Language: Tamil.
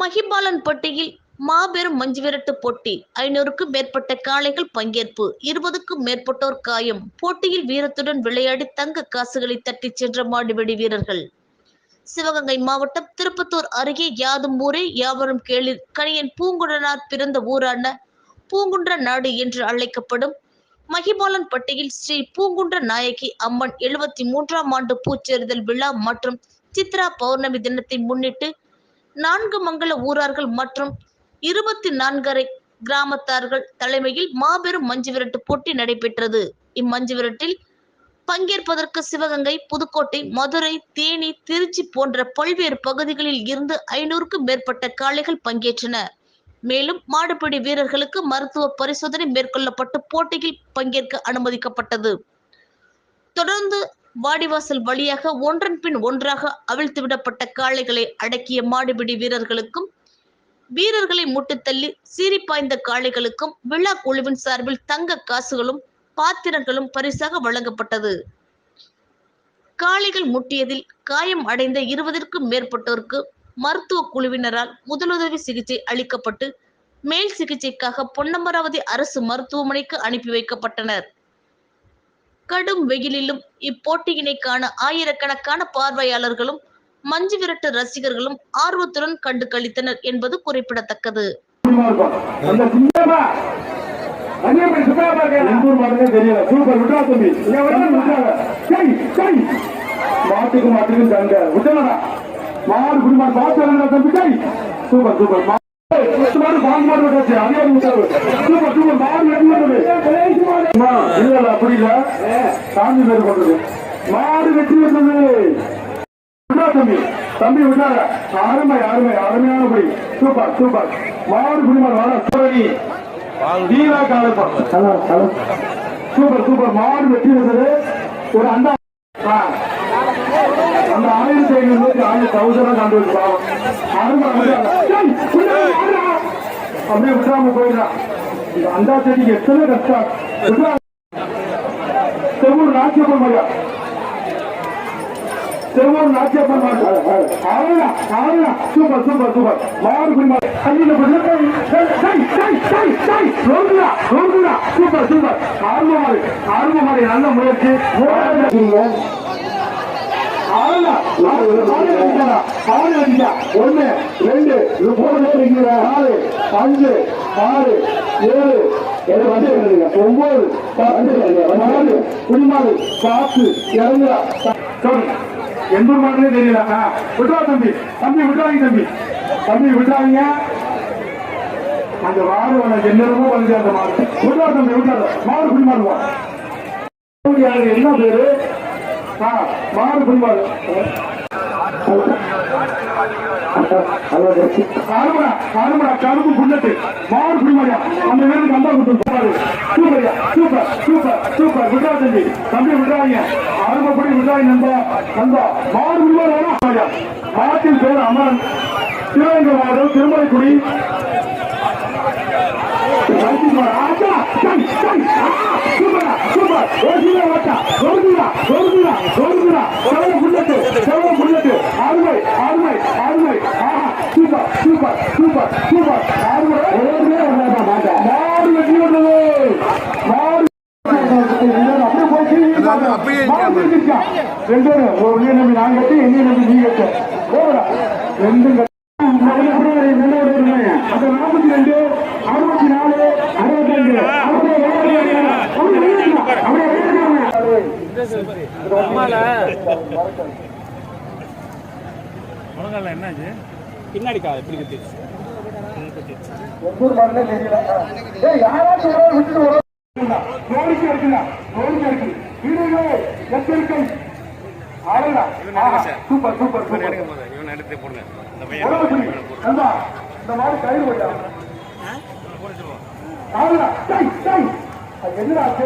மகிபாலன்பட்டியில் மாபெரும் மஞ்சுவிரட்டு போட்டி. 500க்கும் மேற்பட்ட காளைகள் பங்கேற்பு. 20க்கும் மேற்பட்டோர் காயம். போட்டியில் வீரத்துடன் விளையாடி தங்க காசுகளை தட்டிச் சென்ற மாடுபிடி வீரர்கள். சிவகங்கை மாவட்டம் திருப்பத்தூர் அருகே யாதும் ஊரே யாவரும் கேளிர் கணியன் பூங்குன்றனார் பிறந்த ஊரான பூங்குன்ற நாடு என்று அழைக்கப்படும் மகிபாலன்பட்டியில் ஸ்ரீ பூங்குன்ற நாயகி அம்மன் 73ஆம் ஆண்டு பூச்செறிதல் விழா மற்றும் சித்ரா பௌர்ணமி தினத்தை முன்னிட்டு 4 மங்கல ஊரார்கள் மற்றும் 24 கிராமத்தார்கள் தலைமையில் மாபெரும் மஞ்சுவிரட்டு போட்டி நடைபெற்றது. இம்மஞ்சுவிரட்டில் பங்கேற்பதற்கு சிவகங்கை, புதுக்கோட்டை, மதுரை, தேனி, திருச்சி போன்ற பல்வேறு பகுதிகளில் இருந்து 500க்கும் மேற்பட்ட காளைகள் பங்கேற்றன. மேலும் மாடுபிடி வீரர்களுக்கு மருத்துவ பரிசோதனை மேற்கொள்ளப்பட்டு போட்டியில் பங்கேற்க அனுமதிக்கப்பட்டது. தொடர்ந்து வாடிவாசல் வழியாக ஒன்றன் பின் ஒன்றாக அவிழ்த்துவிடப்பட்ட காளைகளை அடக்கிய மாடுபிடி வீரர்களுக்கும் வீரர்களை முட்டுத்தள்ளி சீறி பாய்ந்த காளைகளுக்கும் விழா குழுவின் சார்பில் தங்க காசுகளும் பாத்திரங்களும் பரிசாக வழங்கப்பட்டது. காளைகள் முட்டியதில் காயம் அடைந்த 20க்கும் மேற்பட்டோருக்கு மருத்துவ குழுவினரால் முதலுதவி சிகிச்சை அளிக்கப்பட்டு மேல் சிகிச்சைக்காக பொன்னமராவதி அரசு மருத்துவமனைக்கு அனுப்பி வைக்கப்பட்டனர். கடும் வெயிலிலும் இப்போட்டியினை காண ஆயிரக்கணக்கான பார்வையாளர்களும் மஞ்சு விரட்டு ரசிகர்களும் ஆர்வத்துடன் கண்டு களித்தனர் என்பது குறிப்பிடத்தக்கது. அப்படி இல்ல சாமி பேர் கொண்டது மாடு வெற்றி தம்பி தம்பி விட்டாங்க. அருமை அருமை அருமையானபடி சூப்பர் சூப்பர் மாடு குடிமாடு வாழ சோழனி வீரா காலப்பா சூப்பர் சூப்பர் மாடு வெற்றி வந்தது. ஒரு அந்த 1500 1000 கண்டு வச்சு அப்படியே விட்டாம போயிடலாம். அந்த செடிக்கு எத்தனை கஷ்டம். செவ்வூர் Natchiappan Maria செவ்வூர் Natchiappan super super super மாடு குடிமாடு சூப்பர் சூப்பர் ஆர்வமாரி ஆர்வமாரி நல்ல முயற்சி. 1 2 3 4 5 6 7 9 10 குடிமாடு காசு இறங்குறா எந்த மாடலே தெரியல. விட்டுவா தம்பி தம்பி விட்டுவாங்க தம்பி தம்பி விட்டுறாங்க. அந்த மாடு உனக்கு என்னமோ வந்து அந்த மாடு விட்டுவா தம்பி விட்டாத மாடு குடிமாடுவா. என்ன பேரு மாடு குடிமாடு கருப்பு புல்லட்டு மாடு குடிமாடியா அந்த நேரத்துக்கு அந்த கொடுத்து சூப்பரியா சூப்பர் சூப்பர் சூப்பர் விட்ரா தம்பி தம்பி விட்றாங்க அருமைப்படி விட்றாங்க. அந்த மாடு குடிமாடியா மாட்டின் பேர் அமரன் சிவகங்கை மாவட்டம் திருமலைக்குடி அருமை அருமை அருமை சூப்பர் சூப்பர் சூப்பர் சூப்பர் மாடு வெற்றி வந்தது. ரெண்டு ஒரு நம்பி நான் கட்டி என்னைய நம்பி நீ கட்டு ரெண்டு 42 64 62 என்னாச்சு பின்னாடி எப்படி கட்டிடுச்சு சூப்பர் சூப்பர் இந்த மாதிரி கயிறு போட்டா